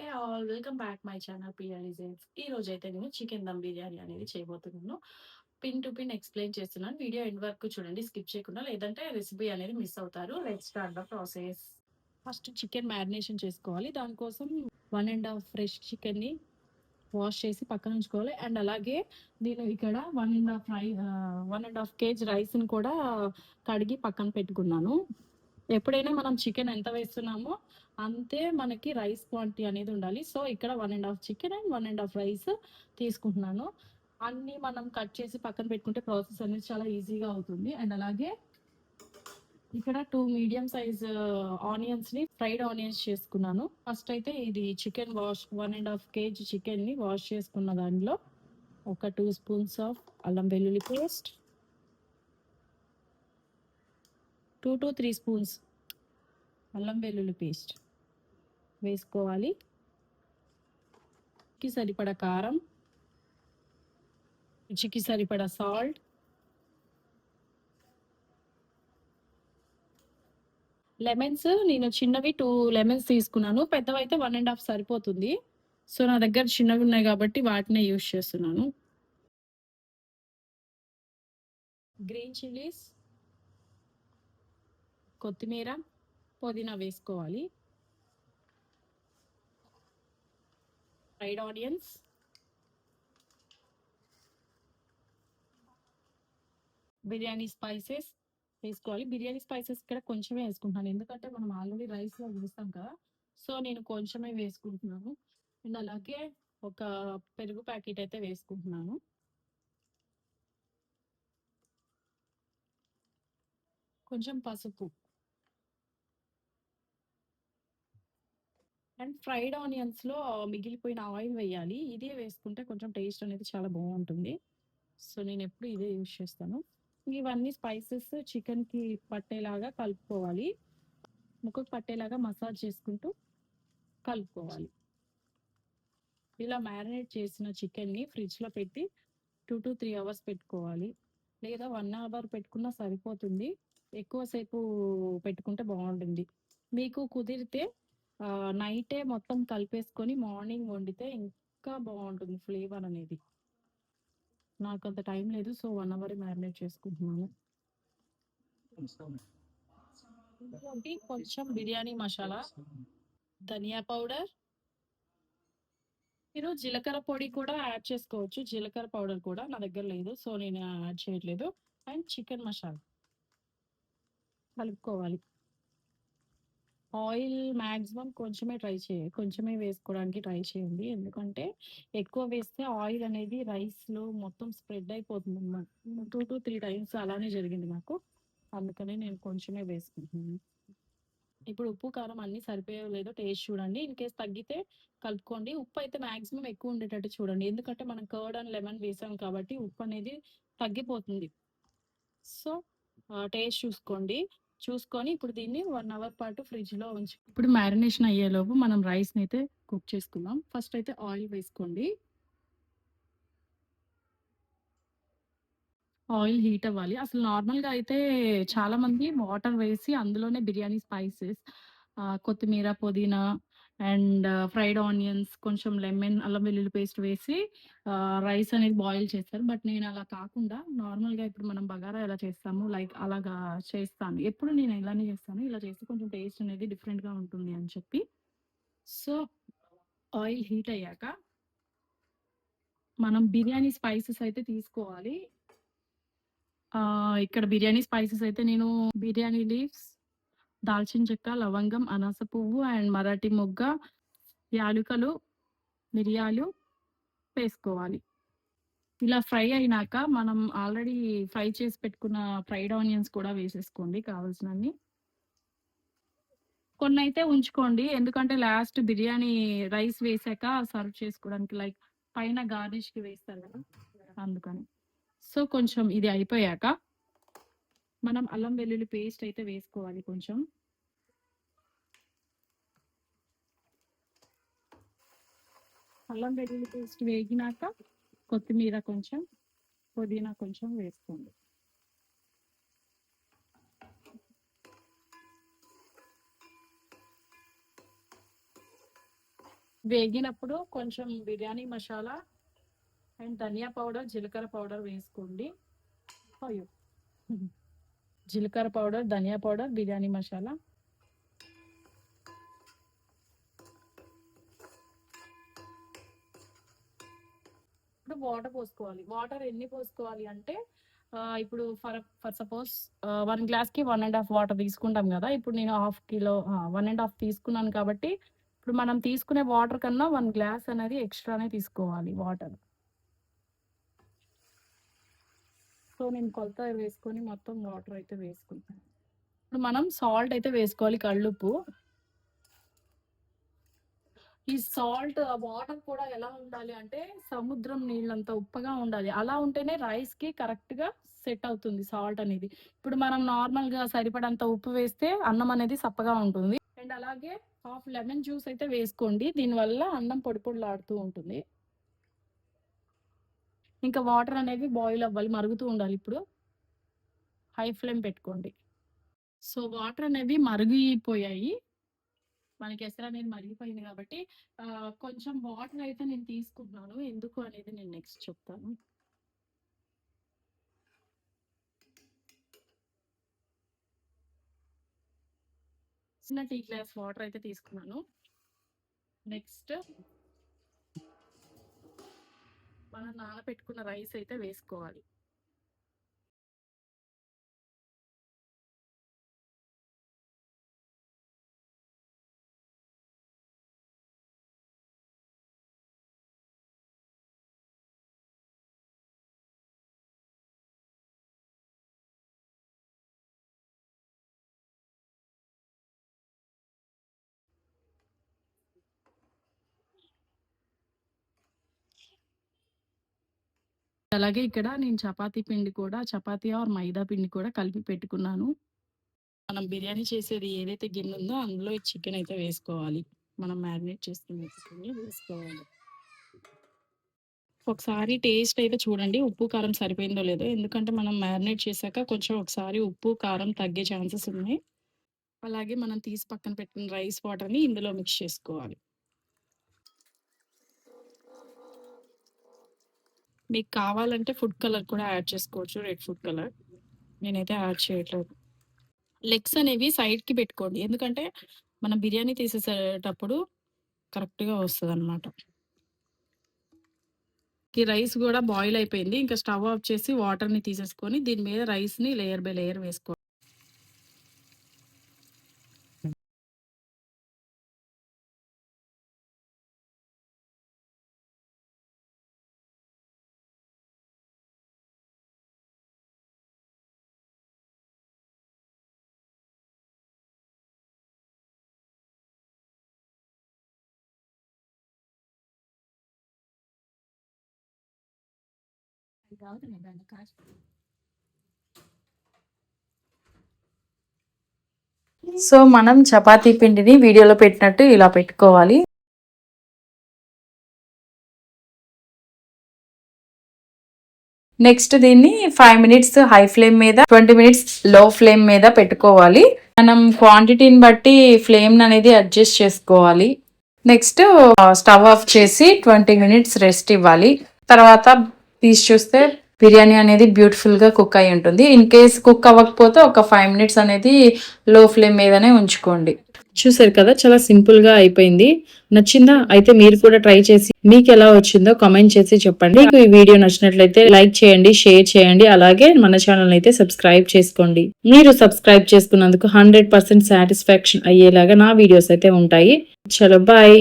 Hey all welcome back my channel PR designs. ఈ రోజైతే నేను చికెన్ దమ్ బిర్యానీ అనేది చేయబోతున్నాను. పిన్ టు పిన్ ఎక్స్‌ప్లెయిన్ చేస్తున్నాను. వీడియో ఎండ్ వరకు చూడండి స్కిప్ చేయకుండా. లేదంటే రెసిపీ అనేది మిస్ అవుతారు. Let's start the process. First chicken marination చేసుకోవాలి. దానికోసం 1 ½ ఫ్రెష్ చికెన్‌ని వాష్ చేసి పక్కన ఉంచుకోవాలి. అండ్ అలాగే నేను ఇక్కడ 1 ½ కేజీ రైస్‌ని కూడా కడిగి పక్కన పెట్టుకున్నాను. ఎప్పుడైనా మనం చికెన్ ఎంత వేస్తున్నామో అంతే మనకి రైస్ క్వాంటిటీ అనేది ఉండాలి. సో ఇక్కడ 1 ½ చికెన్ అండ్ 1 ½ రైస్ తీసుకుంటున్నాను. అన్ని మనం కట్ చేసి పక్కన పెట్టుకుంటే ప్రాసెస్ అనేది చాలా ఈజీగా అవుతుంది. అండ్ అలాగే ఇక్కడ 2 మీడియం సైజ్ ఆనియన్స్ ని ఫ్రైడ్ ఆనియన్స్ చేసుకున్నాను. ఫస్ట్ అయితే ఇది చికెన్ వాష్ 1 ½ కేజీ చికెన్ ని వాష్ చేసుకున్న దానిలో ఒక 2 స్పూన్స్ ఆఫ్ అల్లం వెల్లుల్లి పేస్ట్, 2 to 3 స్పూన్స్ అల్లం వెల్లుల్లి పేస్ట్ వేసుకోవాలి. కి సరిపడా కారం, రుచికి సరిపడా సాల్ట్, లెమన్స్ నేను చిన్నవి 2 లెమన్స్ తీసుకున్నాను. పెద్దవైతే 1 ½ సరిపోతుంది. సో నా దగ్గర చిన్నవి ఉన్నాయి కాబట్టి వాటినే యూజ్ చేస్తున్నాను. గ్రీన్ చిల్లీస్, కొత్తిమీర, పుదీనా వేసుకోవాలి. ఫ్రైడ్ ఆనియన్స్, బిర్యానీ స్పైసెస్ వేసుకోవాలి. బిర్యానీ స్పైసెస్ ఇక్కడ కొంచెమే వేసుకుంటున్నాను. ఎందుకంటే మనం ఆల్రెడీ రైస్లో వేస్తాం కదా, సో నేను కొంచెమే వేసుకుంటున్నాను. అండ్ అలాగే ఒక పెరుగు ప్యాకెట్ అయితే వేసుకుంటున్నాను. కొంచెం పసుపు అండ్ ఫ్రైడ్ ఆనియన్స్లో మిగిలిపోయిన ఆయిల్ వేయాలి. ఇదే వేసుకుంటే కొంచెం టేస్ట్ అనేది చాలా బాగుంటుంది. సో నేను ఎప్పుడు ఇదే యూజ్ చేస్తాను. ఇవన్నీ స్పైసెస్ చికెన్కి పట్టేలాగా కలుపుకోవాలి. ముక్కకు పట్టేలాగా మసాజ్ చేసుకుంటూ కలుపుకోవాలి. ఇలా మ్యారినేట్ చేసిన చికెన్ని ఫ్రిడ్జ్లో పెట్టి 2 to 3 అవర్స్ పెట్టుకోవాలి. లేదా 1 అవర్ పెట్టుకున్నా సరిపోతుంది. ఎక్కువసేపు పెట్టుకుంటే బాగుంటుంది. మీకు కుదిరితే నైటే మొత్తం కలిపేసుకొని మార్నింగ్ వండితే ఇంకా బాగుంటుంది ఫ్లేవర్ అనేది. నాకు అంత టైం లేదు, సో 1 అవర్ మ్యారినేట్ చేసుకుంటున్నాను. ఇంకోటి కొంచెం బిర్యానీ మసాలా, ధనియా పౌడర్, మీరు జీలకర్ర పొడి కూడా యాడ్ చేసుకోవచ్చు. జీలకర్ర పౌడర్ కూడా నా దగ్గర లేదు, సో నేను యాడ్ చేయట్లేదు. అండ్ చికెన్ మసాలా కలుపుకోవాలి. ఆయిల్ మాక్సిమం కొంచెమే వేసుకోవడానికి ట్రై చేయండి. ఎందుకంటే ఎక్కువ వేస్తే ఆయిల్ అనేది రైస్లో మొత్తం స్ప్రెడ్ అయిపోతుంది అన్నమాట. 2 to 3 టైమ్స్ అలానే జరిగింది నాకు. అందుకనే నేను కొంచెమే వేసుకుంటున్నాను. ఇప్పుడు ఉప్పు కారం అన్ని సరిపోయో లేదో టేస్ట్ చూడండి. ఇన్ కేస్ తగ్గితే కలుపుకోండి. ఉప్పు అయితే మాక్సిమం ఎక్కువ ఉండేటట్టు చూడండి. ఎందుకంటే మనం కర్డ్ అండ్ లెమన్ వేసాం కాబట్టి ఉప్పు అనేది తగ్గిపోతుంది. సో టేస్ట్ చూసుకోండి. చూసుకొని ఇప్పుడు దీన్ని 1 అవర్ పాటు ఫ్రిడ్జ్లో ఉంచి ఇప్పుడు మ్యారినేషన్ అయ్యేలోపు మనం రైస్ని అయితే కుక్ చేసుకుందాం. ఫస్ట్ అయితే ఆయిల్ వేసుకోండి. ఆయిల్ హీట్ అవ్వాలి. అసలు నార్మల్‌గా అయితే చాలామంది వాటర్ వేసి అందులోనే బిర్యానీ స్పైసెస్ కొత్తిమీర, పుదీనా అండ్ ఫ్రైడ్ ఆనియన్స్, కొంచెం లెమన్, అల్లం వెల్లుల్లి పేస్ట్ వేసి రైస్ అనేది బాయిల్ చేస్తారు. బట్ నేను అలా కాకుండా నార్మల్‌గా ఇప్పుడు మనం బగారా ఎలా చేస్తామో లైక్ అలాగా చేస్తాను. ఎప్పుడు నేను ఇలానే చేస్తాను. ఇలా చేస్తే కొంచెం టేస్ట్ అనేది డిఫరెంట్‌గా ఉంటుంది అని చెప్పి. సో, ఆయిల్ హీట్ అయ్యాక మనం బిర్యానీ స్పైసెస్ అయితే తీసుకోవాలి. ఇక్కడ బిర్యానీ స్పైసెస్ అయితే నేను బిర్యానీ లీవ్స్, దాల్చిన చెక్క, లవంగం, అనాస పువ్వు అండ్ మరాఠీ మొగ్గ, యాలుకలు, మిరియాలు వేసుకోవాలి. ఇలా ఫ్రై అయినాక మనం ఆల్రెడీ ఫ్రై చేసి పెట్టుకున్న ఫ్రైడ్ ఆనియన్స్ కూడా వేసేసుకోండి కావాల్సినన్ని. కొన్నైతే ఉంచుకోండి. ఎందుకంటే లాస్ట్ బిర్యానీ రైస్ వేసాక సర్వ్ చేసుకోవడానికి లైక్ పైన గార్నిష్‌కి వేస్తారు కదా, అందుకని. సో కొంచెం ఇది అయిపోయాక మనం అల్లం వెల్లుల్లి పేస్ట్ అయితే వేసుకోవాలి కొంచెం. అల్లం వెల్లుల్లి పేస్ట్ వేగినాక కొత్తిమీర కొంచెం, పుదీనా కొంచెం వేసుకోండి. వేగినప్పుడు కొంచెం బిర్యానీ మసాలా అండ్ ధనియా పౌడర్, జీలకర్ర పౌడర్ వేసుకోండి. అయ్యో! జీలకర్ర పౌడర్, ధనియా పౌడర్, బిర్యానీ మసాలా. ఇప్పుడు వాటర్ పోసుకోవాలి. వాటర్ ఎన్ని పోసుకోవాలి అంటే ఇప్పుడు ఫర్ సపోజ్ 1 గ్లాస్‌కి 1 ½ వాటర్ తీసుకుంటాం గదా! ఇప్పుడు నేను హాఫ్ కిలో 1 ½ తీసుకున్నాను కాబట్టి, ఇప్పుడు మనం తీసుకునే వాటర్ కన్నా 1 గ్లాస్ అనేది ఎక్స్‌ట్రానే తీసుకోవాలి వాటర్. సో, నేను కొలత వేసుకొని మొత్తం వాటర్ అయితే వేసుకుంటాను. ఇప్పుడు మనం సాల్ట్ అయితే వేసుకోవాలి, కల్లుప్పు. ఈ సాల్ట్ వాటర్ కూడా ఎలా ఉండాలి అంటే సముద్రం నీళ్ళంత ఉప్పగా ఉండాలి. అలా ఉంటేనే రైస్‌కి కరెక్ట్‌గా సెట్ అవుతుంది సాల్ట్ అనేది. ఇప్పుడు మనం నార్మల్‌గా సరిపడంత ఉప్పు వేస్తే అన్నం అనేది సప్పగా ఉంటుంది. అండ్ అలాగే హాఫ్ లెమన్ జ్యూస్ అయితే వేసుకోండి. దీనివల్ల అన్నం పొడి పొడిలాడుతూ ఉంటుంది. ఇంకా వాటర్ అనేవి బాయిల్ అవ్వాలి, మరుగుతూ ఉండాలి. ఇప్పుడు హై ఫ్లేమ్ పెట్టుకోండి. సో, వాటర్ అనేవి మరిగిపోయాయి. మనకి ఎసరనేది మరిగిపోయింది కాబట్టి కొంచెం వాటర్ అయితే నేను తీసుకుంటున్నాను. ఎందుకు అనేది నేను నెక్స్ట్ చెప్తాను. చిన్న టీ గ్లాస్ వాటర్ అయితే తీసుకున్నాను. నెక్స్ట్ మనం నానబెట్టుకున్న రైస్ అయితే వేసుకోవాలి. అలాగే ఇక్కడ నేను చపాతీ పిండి కూడా చపాతీ ఆర్ మైదా పిండి కూడా కలిపి పెట్టుకున్నాను. మనం బిర్యానీ చేసేది ఏదైతే గిన్నె ఉందో అందులో ఈ చికెన్ అయితే వేసుకోవాలి. మనం మ్యారినేట్ చేసుకున్న చికెన్ వేసుకోవాలి. ఒకసారి టేస్ట్ అయితే చూడండి. ఉప్పు, కారం సరిపోయిందో లేదో. ఎందుకంటే మనం మ్యారినేట్ చేశాక కొంచెం ఒకసారి ఉప్పు, కారం తగ్గే ఛాన్సెస్ ఉన్నాయి. అలాగే మనం తీసి పక్కన పెట్టిన రైస్ వాటర్‌ని ఇందులో మిక్స్ చేసుకోవాలి. మీకు కావాలంటే ఫుడ్ కలర్ కూడా యాడ్ చేసుకోవచ్చు. Red food colour. నేనైతే యాడ్ చేయట్లేదు. లెగ్స్ అనేవి సైడ్‌కి పెట్టుకోండి. ఎందుకంటే మనం బిర్యానీ తీసేసేటప్పుడు కరెక్ట్‌గా వస్తదనమాట. ఈ రైస్ గూడా బాయిల్ అయిపోయింది. ఇంకా స్టవ్ ఆఫ్ చేసి వాటర్‌ని తీసేసుకొని దీని మీద రైస్‌ని లేయర్ బై లేయర్ వేసుకోవాలి. సో, మనం చపాతీ పిండిని వీడియోలో పెట్టినట్టు ఇలా పెట్టుకోవాలి. నెక్స్ట్ దీన్ని 5 మినిట్స్ హై ఫ్లేమ్ మీద, 20 మినిట్స్ లో ఫ్లేమ్ మీద పెట్టుకోవాలి. మనం క్వాంటిటీని బట్టి ఫ్లేమ్ అనేది అడ్జస్ట్ చేసుకోవాలి. నెక్స్ట్ స్టవ్ ఆఫ్ చేసి 20 మినిట్స్ రెస్ట్ ఇవ్వాలి. తర్వాత తీసి చూస్తే బిర్యానీ అనేది బ్యూటిఫుల్ గా కుక్ అయి ఉంటుంది. ఇన్ కేస్ కుక్ అవ్వకపోతే ఒక 5 మినిట్స్ అనేది లో ఫ్లేమ్ మీదనే ఉంచుకోండి. చూసారు కదా, చాలా సింపుల్ గా అయిపోయింది. నచ్చిందా? అయితే మీరు కూడా ట్రై చేసి మీకు ఎలా వచ్చిందో కామెంట్ చేసి చెప్పండి. మీకు ఈ వీడియో నచ్చినట్లయితే లైక్ చేయండి, షేర్ చేయండి, అలాగే మన ఛానల్ అయితే సబ్స్క్రైబ్ చేసుకోండి. మీరు సబ్స్క్రైబ్ చేసుకున్నందుకు 100% సాటిస్ఫాక్షన్ అయ్యేలాగా నా వీడియోస్ అయితే ఉంటాయి. చలో బాయ్.